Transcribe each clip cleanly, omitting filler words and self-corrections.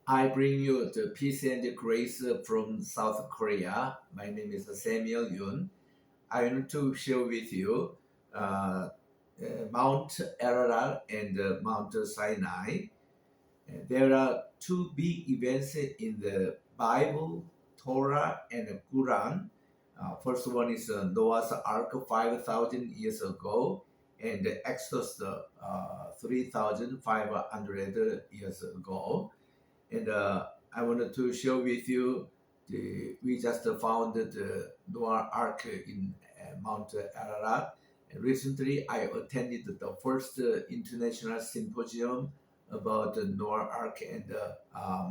I bring you the peace and grace from South Korea. My name is Samuel Yoon. I want to share with you Mount Ararat and Mount Sinai. There are two big events in the Bible, Torah, and Quran. First one is Noah's Ark 5,000 years ago, and Exodus 3,500 years ago. And I wanted to share with you, we just found the Noah Ark in Mount Ararat. And recently, I attended the first international symposium about the Noah Ark and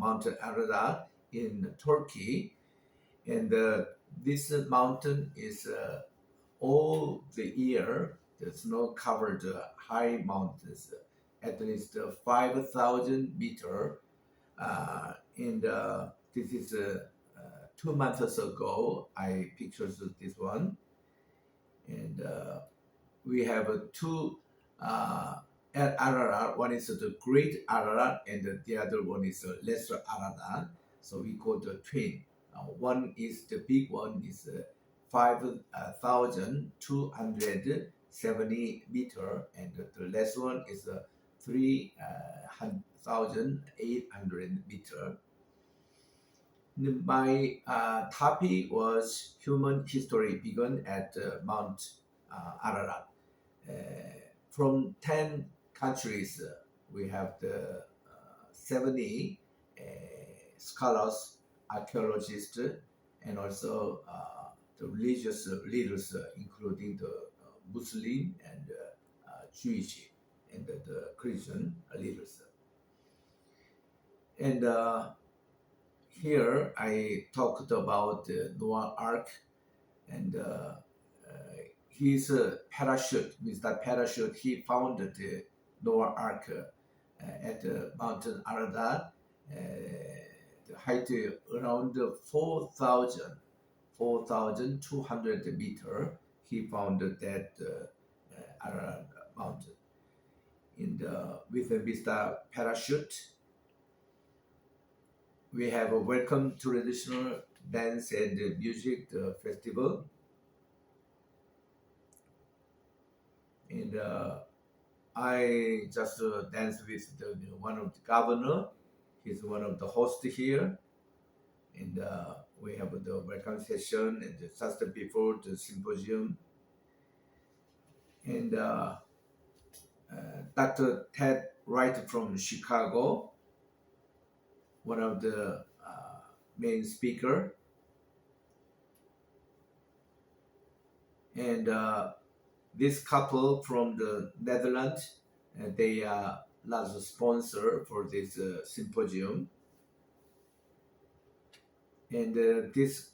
Mount Ararat in Turkey. And this mountain is all the year, the snow-covered high mountains, at least 5,000 meters. And this is 2 months ago, I pictured this one. And we have two at Ararat. One is the Great Ararat, and the other one is Lesser Ararat. So we call the twin. One is the big one is 5,270 meters, and the last one is 3,800 meters. My topic was human history began at Mount Ararat. From 10 countries, we have the 70 scholars, archaeologists, and also the religious leaders, including the Muslim and Jewish and the Christian leaders. And here I talked about the Noah Ark, and his parachute, means that parachute, he found the Noah Ark at Mountain Ararat, the height around 4,200 meters. He found that Ararat mountain. With the parachute, we have a welcome traditional dance and music festival. And I just danced with one of the governor. He's one of the hosts here. And we have the welcome session and just before the symposium. And Dr. Th.D. right from Chicago, one of the main speaker. And this couple from the Netherlands, they are large sponsor for this symposium. And this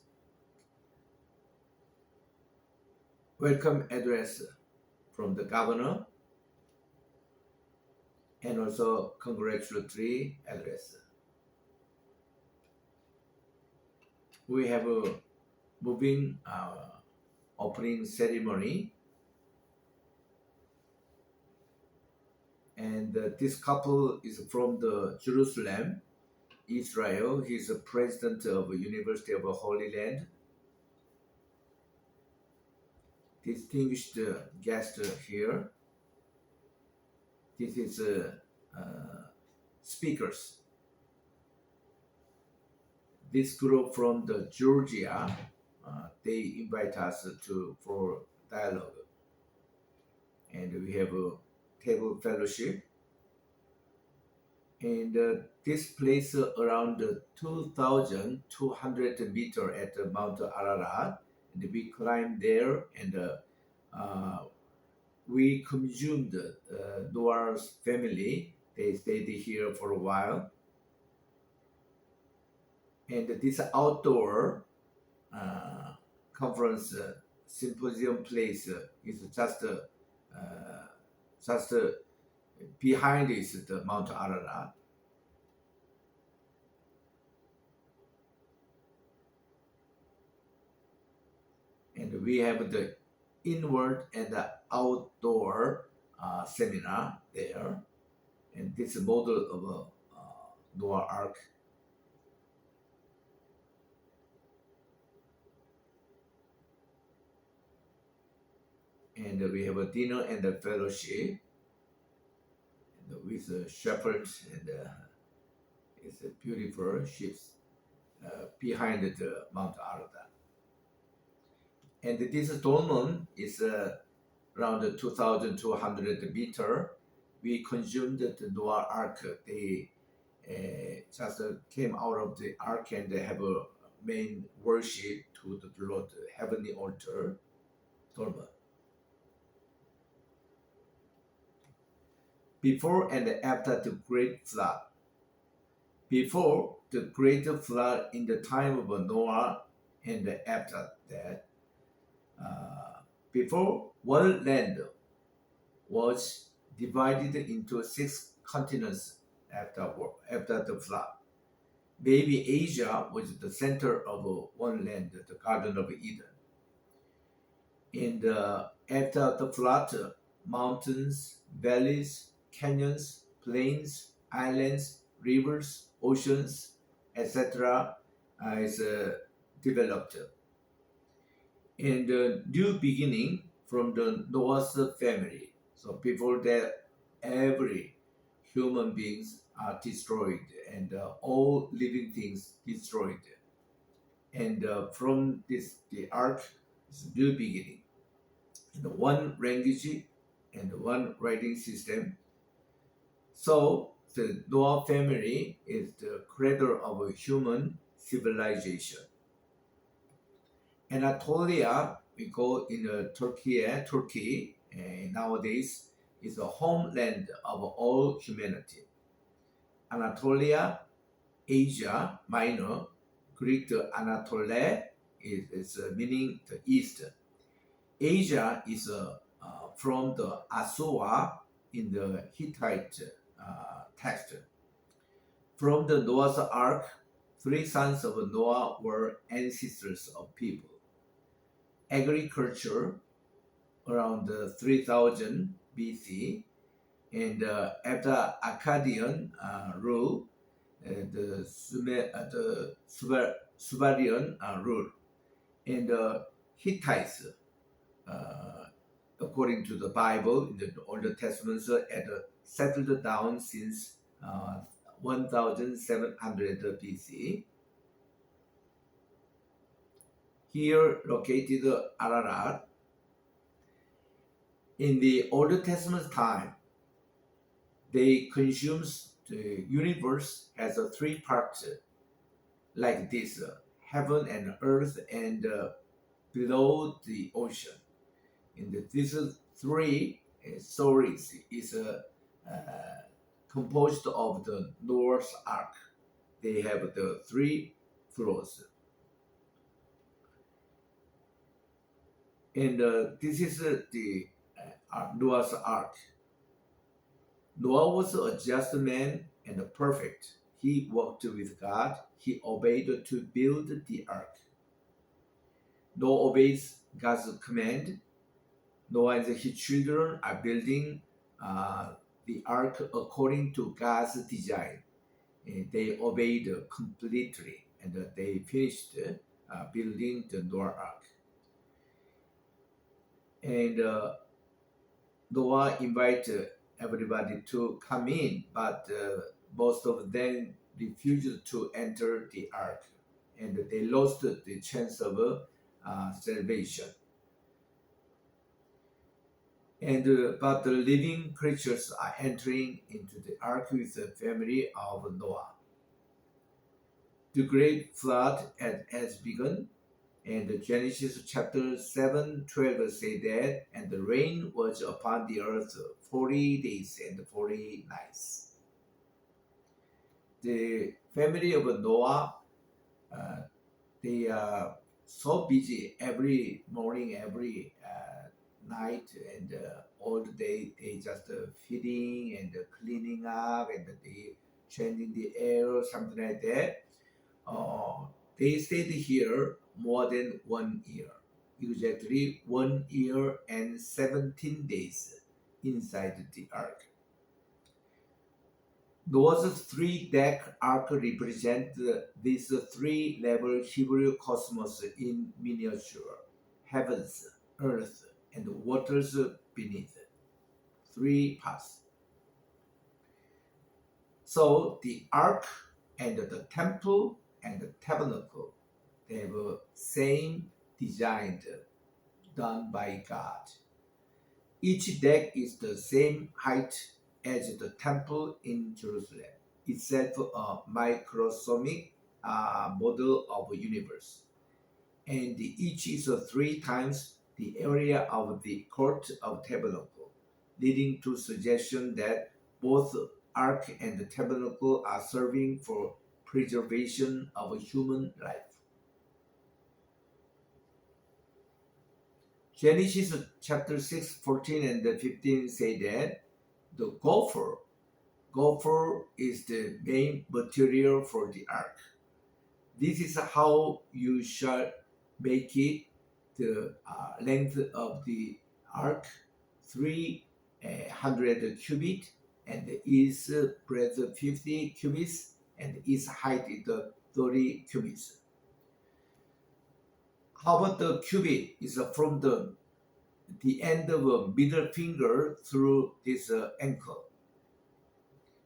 welcome address from the governor, and also congratulatory address. We have a moving opening ceremony. And this couple is from the Jerusalem, Israel. He's a president of the University of the Holy Land. Distinguished guest here. This is speakers. This group from the Georgia, they invite us for dialogue. And we have a table fellowship. And this place around 2,200 meters at Mount Ararat. And we climbed there, and we consumed Noah's family. They stayed here for a while. And this outdoor conference symposium place is just behind is the Mount Ararat. And we have the inward and the outdoor seminar there. And this model of a Noah Ark and we have a dinner and a fellowship with shepherds, and it's a beautiful ships behind the Mount Ararat. And this dolmen is around 2,200 meters. We consumed the Noah Ark. They just came out of the Ark and they have a main worship to the Lord, heavenly altar, dolmen. Before and after the great flood. Before the great flood in the time of Noah, and after that, before one land was divided into 6 continents after the flood. Maybe Asia was the center of one land, the Garden of Eden. And after the flood, mountains, valleys, canyons, plains, islands, rivers, oceans, etc. is developed. And a new beginning from the Noah's family. So before that, every human beings are destroyed and all living things destroyed. And from this, the ark is a new beginning. And one language and one writing system. So the Noah family is the cradle of human civilization. Anatolia, we go in Turkey nowadays is a homeland of all humanity. Anatolia, Asia Minor, Greek Anatole is meaning the east. Asia is from the Asua in the Hittite text. From the Noah's Ark, 3 sons of Noah were ancestors of people. Agriculture around 3000 B.Th. and after Akkadian rule, the Sumerian rule, and Hittites, according to the Bible in the Old Testament, had settled down since 1700 B.C. Here located Ararat. In the Old Testament time, they consumed the universe as 3 parts like this, heaven and earth and below the ocean. And these 3 stories is composed of the Noah's Ark. They have the 3 floors. And this is the Noah's Ark. Noah was a just man and perfect. He walked with God. He obeyed to build the ark. Noah obeys God's command. Noah and his children are building the ark according to God's design. And they obeyed completely, and they finished building the Noah Ark. And Noah invited everybody to come in, but most of them refused to enter the ark, and they lost the chance of salvation. And but the living creatures are entering into the ark with the family of Noah. The great flood has begun, and Genesis chapter 7:12 say that, and the rain was upon the earth 40 days and 40 nights. The family of Noah, they are so busy every morning, every night, and all the day they just feeding and cleaning up, and they changing the air, something like that. They stayed here more than 1 year, exactly 1 year and 17 days inside the ark. Noah's 3-deck ark represent this 3-level Hebrew cosmos in miniature: heavens, earth, and the waters beneath. 3 parts. So the ark and the temple and the tabernacle, they have the same design done by God. Each deck is the same height as the temple in Jerusalem, itself a microscopic model of a universe. And each is 3 times the area of the court of tabernacle, leading to suggestion that both ark and the tabernacle are serving for preservation of human life. Genesis chapter 6, 14 and 15 say that the gopher is the main material for the ark. This is how you shall make it. The length of the ark 300 cubits, and its breadth 50 cubits, and its height is 30 cubits. How about the cubit? Is from the end of a middle finger through this ankle.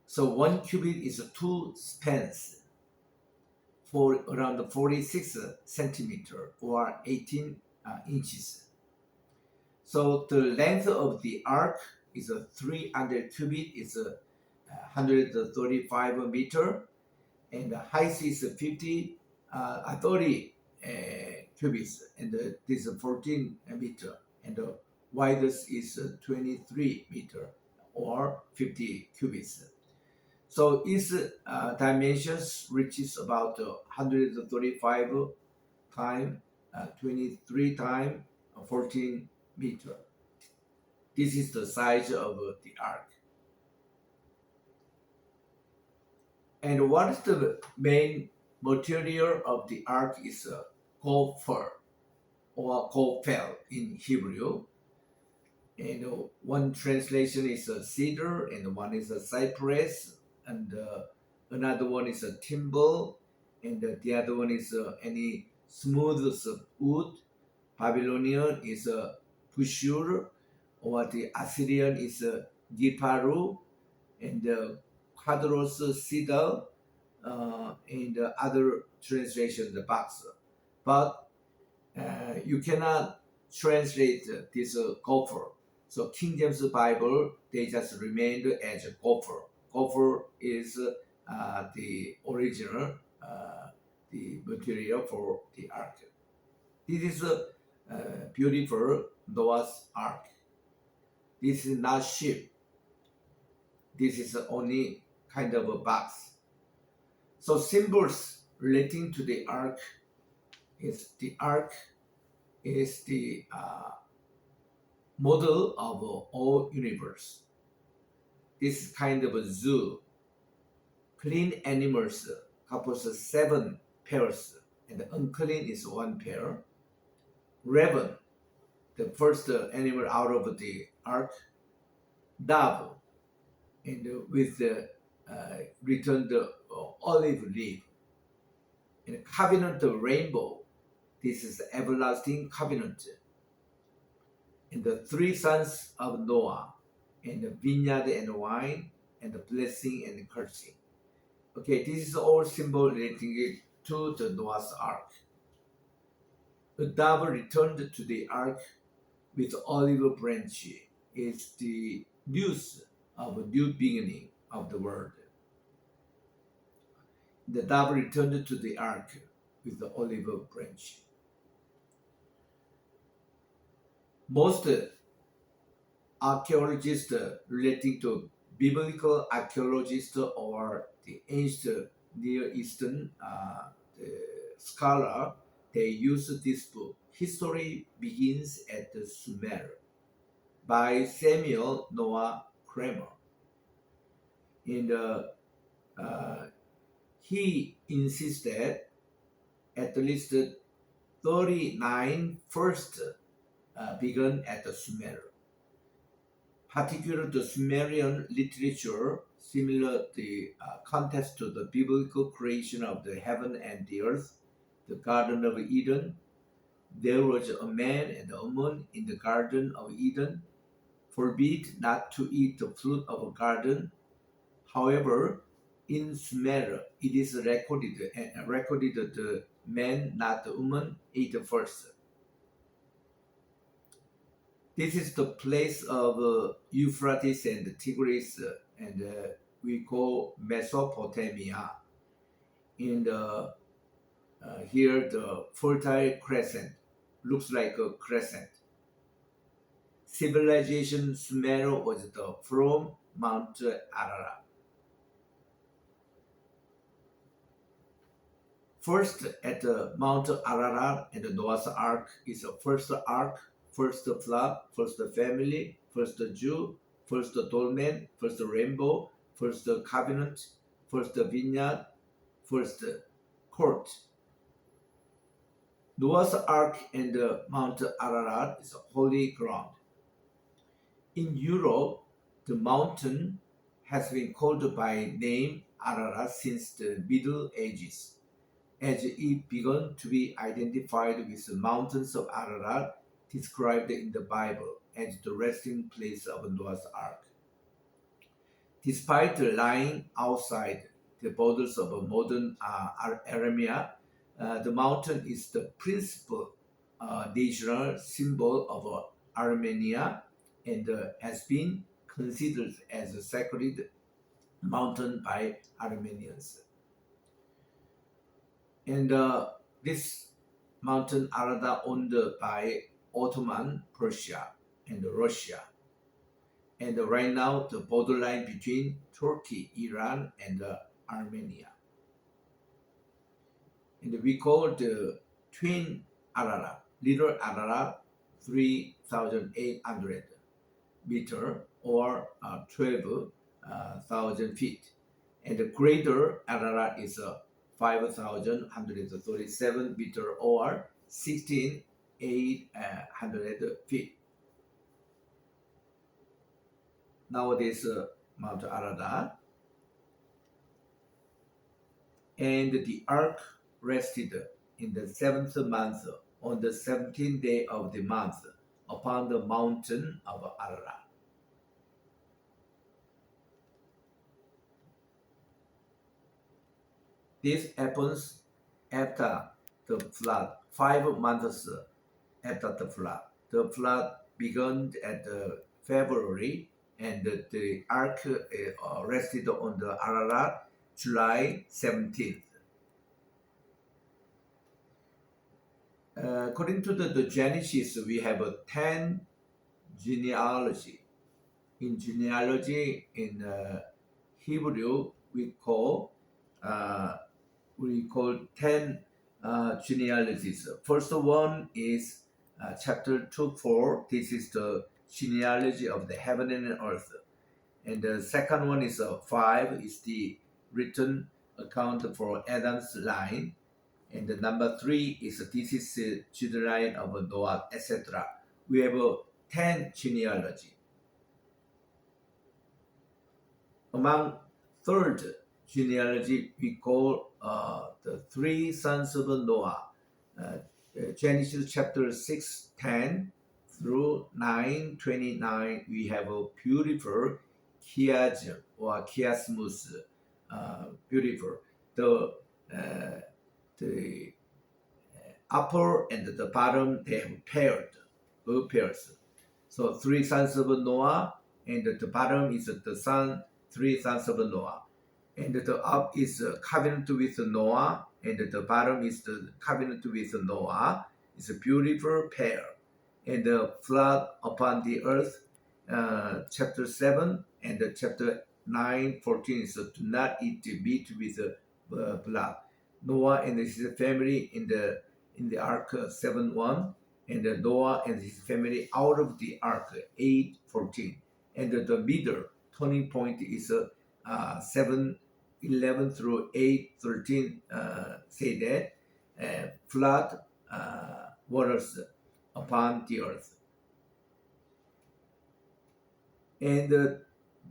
So 1 cubit is 2 spans for around 46 centimeter or 18 inches. So the length of the ark is 300 cubit, is 135 meter, and the height is 30 cubits, and this is 14 meter, and the widest is 23 meter or 50 cubits. So its dimensions reaches about 135 times 23 times 14 meter. This is the size of the ark. And what is the main material of the ark is gopher or gopher in Hebrew. And one translation is a cedar, and one is a cypress, and another one is a timber, and the other one is any smooth wood. Babylonian is a pushur, or the Assyrian is a giparu, and quadros cedar, and other translation the box. But you cannot translate this gopher. So King James Bible, they just remained as a gopher. Gopher is the original, the material for the ark. This is a beautiful Noah's ark. This is not ship. This is only kind of a box. So symbols relating to the ark is the model of all universe. This is kind of a zoo. Clean animals compose 7 pairs, and unclean is 1 pair. Raven, the first animal out of the ark. Dove, and with the returned olive leaf. And covenant rainbow. This is the everlasting covenant. And the 3 sons of Noah, and the vineyard and wine, and the blessing and the cursing. Okay, this is all symbol relating to the Noah's ark. The dove returned to the ark with olive branch. Is the news of a new beginning of the world. The dove returned to the ark with the olive branch. Most archaeologists relating to biblical archaeologists or the ancient Near Eastern scholar, they use this book, History Begins at the Sumer, by Samuel Noah Kramer. And he insists that at least 39 first began at the Sumer. Particularly the Sumerian literature, similar the context to the biblical creation of the heaven and the earth, the Garden of Eden, there was a man and a woman in the Garden of Eden, forbid not to eat the fruit of a garden. However, in Sumer it is recorded the man, not the woman, ate first. This is the place of Euphrates and Tigris, and we call Mesopotamia. In the here the Fertile Crescent looks like a crescent. Civilization Sumer was from Mount Ararat. First at Mount Ararat and the Noah's Ark is the first ark, first flood, first family, first Jew, first dolmen, first rainbow, first covenant, first vineyard, first court. Noah's Ark and Mount Ararat is holy ground. In Europe, the mountain has been called by name Ararat since the Middle Ages, as it began to be identified with the mountains of Ararat described in the Bible as the resting place of Noah's Ark. Despite lying outside the borders of modern Armenia, the mountain is the principal national symbol of Armenia and has been considered as a sacred mountain by Armenians. And this mountain Ararat owned by Ottoman Persia and Russia. And right now the borderline between Turkey, Iran, and Armenia. And we call the twin Ararat, Little Ararat, 3,800 meter or 12,000 feet. And the greater Ararat is 5,137 meter or 16,800 feet. Nowadays, Mount Ararat. And the ark rested in the 7th month on the 17th day of the month upon the mountain of Ararat. This happens after the flood, 5 months after the flood. The flood began at February, and the ark rested on the Ararat July 17th. According to the Genesis, we have 10 genealogy. In genealogy, in Hebrew, we call 10 genealogies. First one is chapter 2:4. This is the genealogy of the heaven and earth. And the second one is 5, is the written account for Adam's line. And the number 3 is this is the children line of Noah, etc. We have 10 genealogy. Among third genealogy, we call the 3 sons of Noah. Genesis chapter 6:10 through 9:29, we have a beautiful chiasm or chiasmus, beautiful. The upper and the bottom, they have pairs. So 3 sons of Noah, and the bottom is the 3 sons of Noah. And the up is covenant with Noah, and the bottom is the covenant with Noah. It's a beautiful pair. And the flood upon the earth, chapter 7 and chapter 9:14 is do not eat meat with blood. Noah and his family in the ark 7:1, and Noah and his family out of the ark 8:14. And the middle turning point is 7:11 through 8:13. Say that flood waters upon the earth. And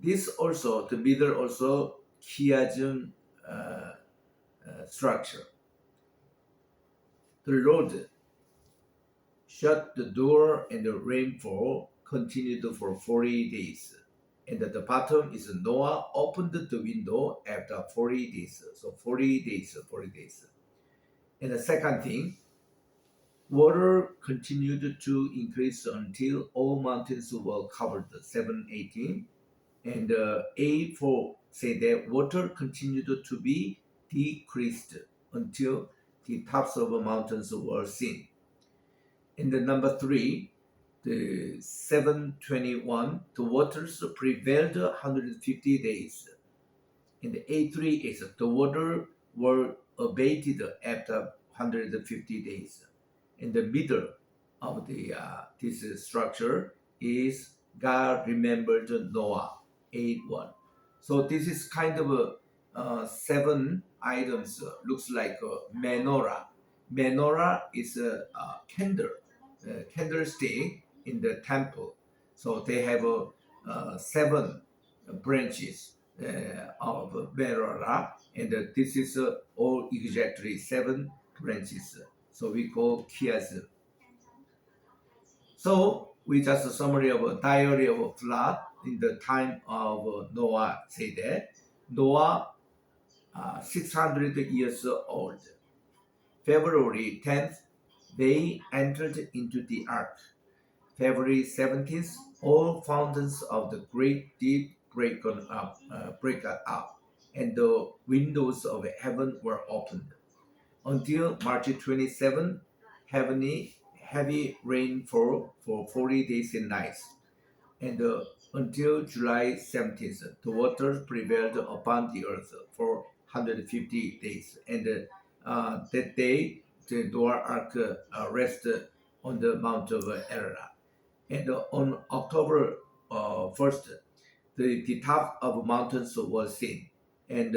this also, the middle also chiasm structure. The Lord shut the door, and the rainfall continued for 40 days. And at the bottom is Noah opened the window after 40 days. So 40 days. And the second thing, water continued to increase until all mountains were covered, 7:18. And 8:4 say that water continued to be decreased until the tops of the mountains were seen. And the number 3, the 7:21, the waters prevailed 150 days. And the 8:3 is the water were abated after 150 days. In the middle of the this structure is God remembered Noah, 8:1. So this is kind of 7 items. Looks like a menorah. Menorah is a candlestick in the temple. So they have 7 branches of menorah, and this is all exactly 7 branches. So we call chiasm. So we just a summary of a diary of a flood in the time of Noah. Say that Noah 600 years old. February 10th, they entered into the ark. February 17th, all fountains of the great deep break up, and the windows of heaven were opened. Until March 27, heavy rainfall for 40 days and nights. And until July 17th, the waters prevailed upon the earth for 150 days. And that day, the Noah Ark rested on the Mount of Ararat. And on October 1st, the top of mountains was seen. And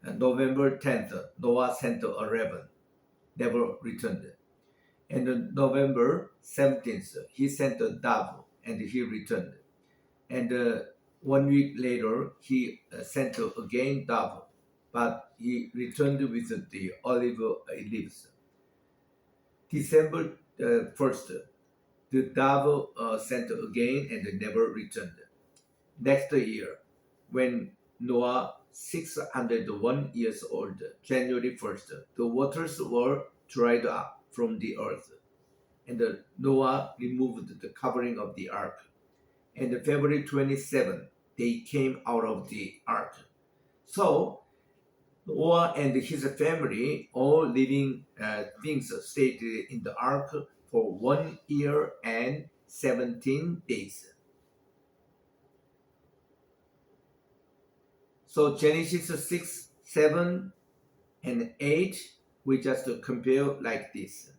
November 10th, Noah sent a raven, never returned. And on November 17th, he sent a dove, and he returned. And 1 week later, he sent again dove, but he returned with the olive leaves. December 1st, the dove sent again and never returned. Next year, when Noah 601 years old, January 1st, the waters were dried up from the earth, and Noah removed the covering of the ark. And February 27, they came out of the ark. So Noah and his family, all living things, stayed in the ark for 1 year and 17 days. So Genesis 6, 7, and 8, we just compare like this.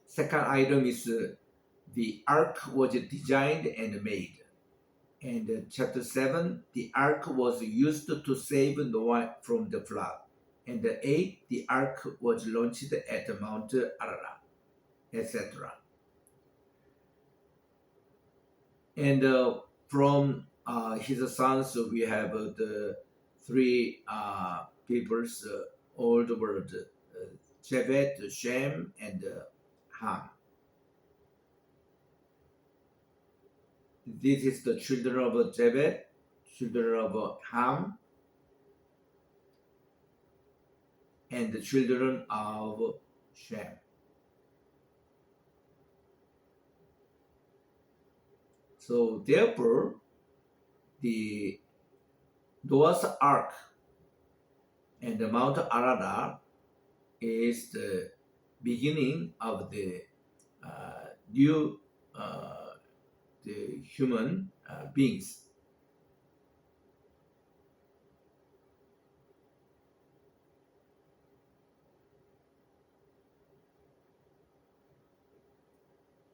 Second item is the ark was designed and made. And chapter 7, the ark was used to save Noah from the flood. And 8, the ark was launched at Mount Ararat, etc. And from his sons, we have the 3 peoples, all the world, Japheth, Shem, and Ham. This is the children of Japheth, children of Ham, and the children of Shem. So therefore, the Noah's Ark and the Mount Ararat is the beginning of the new the human beings.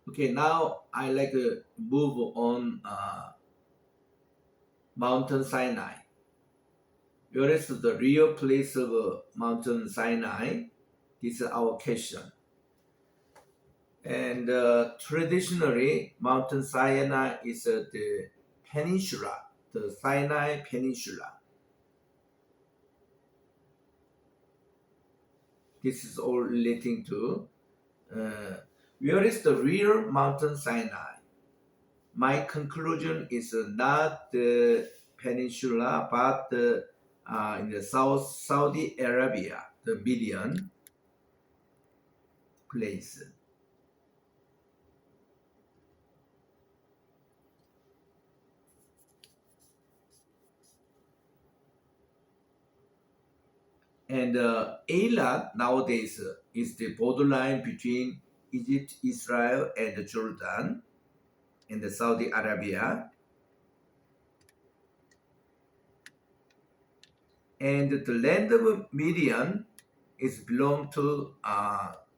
Okay, now I like to move on Mountain Sinai. Where is the real place of Mountain Sinai? This is our question. And traditionally, Mountain Sinai is the peninsula, the Sinai Peninsula. this is all relating to where is the real mountain Sinai? My conclusion is not the peninsula, but in the South Saudi Arabia, the Midian place. And Eilat nowadays is the borderline between Egypt, Israel, and Jordan, and the Saudi Arabia. And the land of Midian is belong to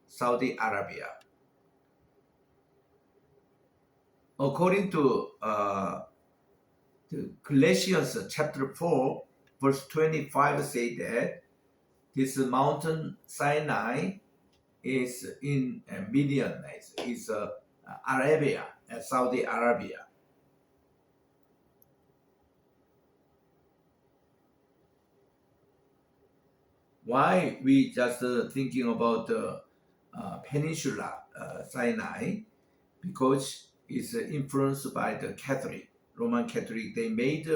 Saudi Arabia. According to the Galatians chapter 4, verse 25 say that this mountain Sinai is in Midian, is Arabia, Saudi Arabia. Why we just thinking about the peninsula Sinai? Because it's influenced by the Catholic, Roman Catholic. They made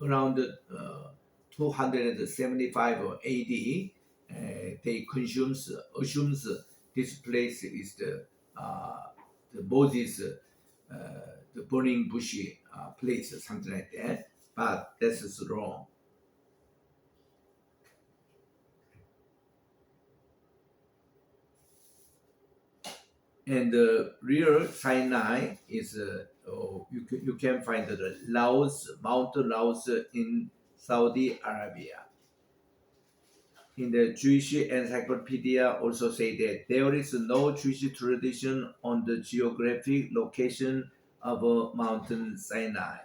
around 275 AD. They assumes this place is the Moses, the burning bushy place, something like that. But this is wrong. And the real Sinai is you can find the Laos, Mount Laos in Saudi Arabia. In the Jewish Encyclopedia also say that there is no Jewish tradition on the geographic location of Mountain Sinai.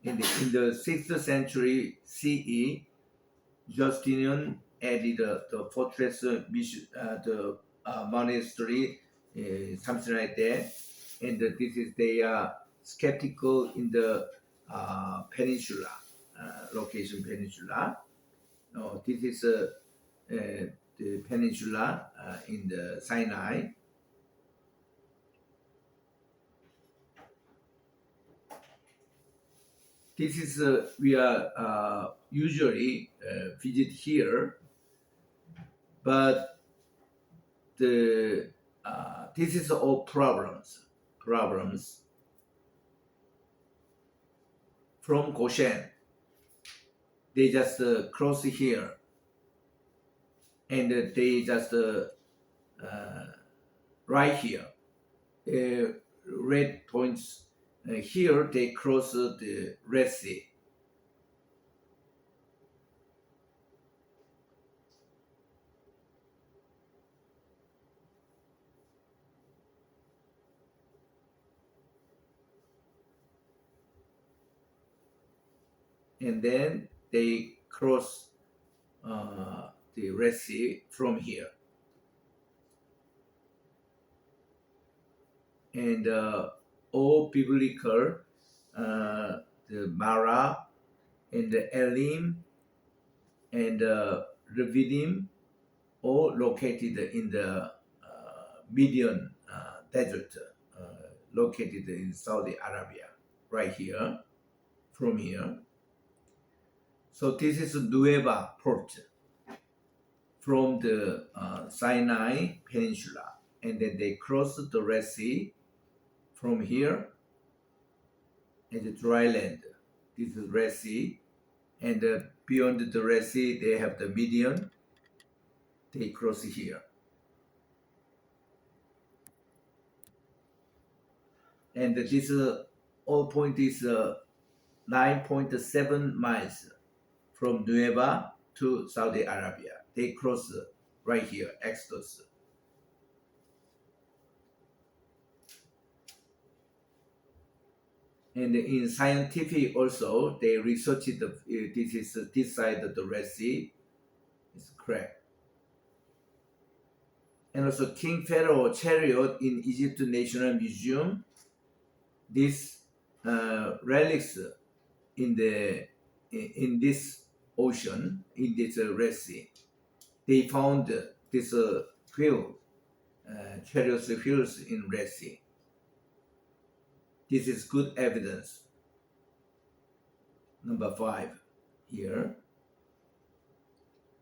In the 6th century CE, Justinian added the fortress, the monastery, something like that, and this is they are skeptical in the peninsula location peninsula. No, this is the peninsula in the Sinai. This is we are usually visit here, but the this is all problems from Goshen. They just cross here, and they just right here, red points here. They cross the Red Sea. And then they cross the Red Sea from here. And all biblical, the M.A.R and the Elim and Revidim, all located in the Midian desert, located in Saudi Arabia, right here, from here. So this is Nueva port from the Sinai Peninsula, and then they cross the Red Sea from here and the dry land. This is Red Sea, and beyond the Red Sea they have the Midian. They cross here, and this all point is 9.7 miles from Nueva to Saudi Arabia. They cross right here, Exodus. And in scientific also, they researched this side of the Red Sea. It's correct. And also King Pharaoh chariot in Egypt National Museum. These relics in this ocean, in this Red Sea, they found this wheel, chariot wheels in Red Sea. This is good evidence. Number 5 here.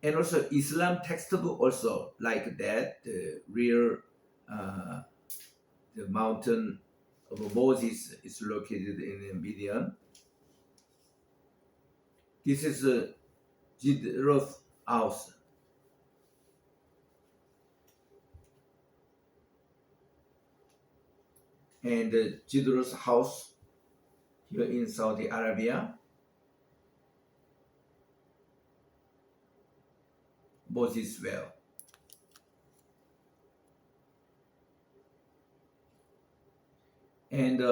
And also Islam textbook also like that, the real the mountain of Moses is located in Midian. This is Jidro's house. And Jidro's house here in Saudi Arabia. Moses well. And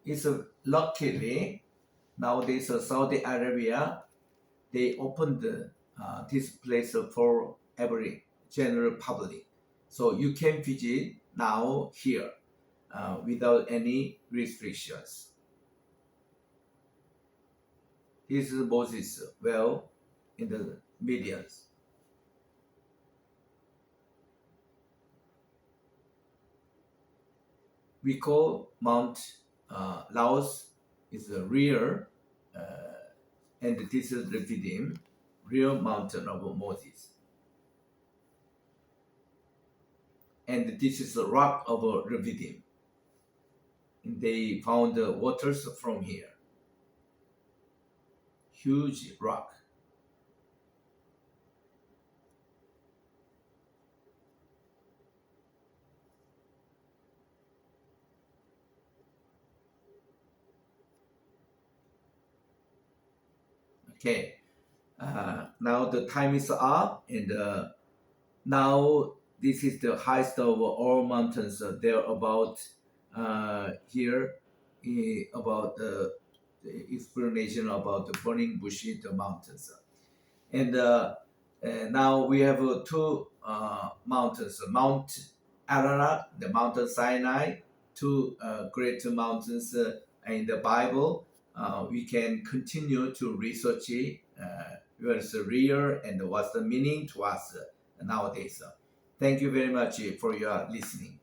it's luckily nowadays Saudi Arabia, they opened this place for every general public. So you can visit now here without any restrictions. This is Moses well in the Midians. We call Mount Laos is the real, and this is Rephidim, real mountain of Moses. And this is the rock of Rephidim. And they found the waters from here. Huge rock. Okay, now the time is up, and now this is the highest of all mountains. They're about here about the explanation about the burning bush, the mountains. And now we have two mountains, Mount Ararat, the Mountain Sinai, two great mountains in the Bible. We can continue to research what's real and what's the meaning to us nowadays. Thank you very much for your listening.